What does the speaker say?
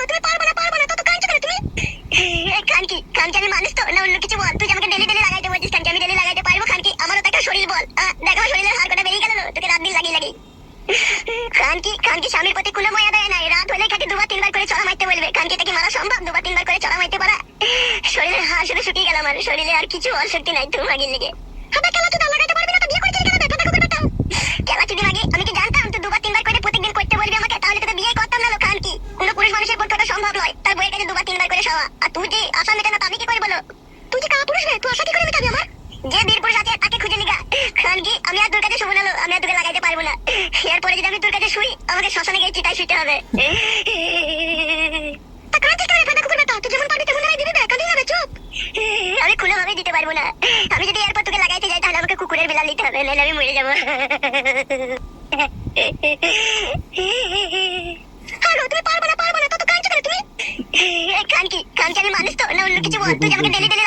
তুমি পারবে না, পারবে না, তত কাঁদছো কেন তুমি? খানকি, খানকি আমি মানুষ তো না অন্য কিছু বল? তুই যে আমাকে ডেলি ডেলি লাগাইতে বলছিস, খানকি আমি ডেলি লাগাইতে পারবো? খানকি আমারও তো একটা শরীর বল, দেখ আমার শরীরের হাড় কটা বেরিয়ে গেল তোকে রাত দিন লাগিয়ে লাগিয়ে। খানকি, খানকি স্বামীর প্রতি কোনো মায়া দেয় নাই, রাত হলে খাকি দুবার তিনবার করে চড়া মারতে বলবে। খানকি এটা কি মারা সম্ভব? দুবার তিনবার করে চড়া মারতে পারা? শরীরের হাড় শুধু শুকিয়ে গেল, আমার শরীরে আর কিছু অশক্তি নাই তুই মাগির লেগে। হবে কেলা তুই লাগাইতে পারবি না তো বিয়ে করেছিস কেন? বেটা কুকুর বেটা কেলা চুদি মাগি, আমি কি জানতাম তুই দুবার তিনবার করে প্রত্যেকদিন করতে বলবি আমাকে? তাহলে তোকে বিয়ে করতাম না। খানকি কোনো পুরুষ মানুষের পক্ষে ওটা সম্ভব নয়, তার বইয়ের কাছে দুবার তিনবার করে শোয়া। আর তুই যে আশা মেটে না তা আমি কি করে বলো? তুই যে কারা পুরুষ রে, তুই আশা কি করে মেটাবি আমার? যে বীর পুরুষ আছে তাকে খুঁজে নিগা। খানকি আমি আর তোর কাছে শুভ না, আমি আর তোকে লাগাইতে পারবো না। এরপরে যদি আমি তোর কাছে শুই আমাকে শ্মশানে গিয়ে চিতায় শুইতে হবে। তা কাঁদছিস কেন বেটা কুকুর বেটা? তুই যেমন পারবি তেমন লাগাই দিবি, কাঁদিস না রে, চুপ। আমি কোনোভাবেই দিতে পারবো না। আমি যদি এরপর তোকে লাগাইতে যাই তাহলে আমাকে কুকুরের বিলাল দিতে হবে, নাহলে আমি মরে যাবো। তুমি পারবে না, পারবে না, তত কাঁদছো কেন তুমি? খানকি, খানকি আমি মানুষ তো না অন্য কিছু বল? তুই যে আমাকে ডেলি ডেলি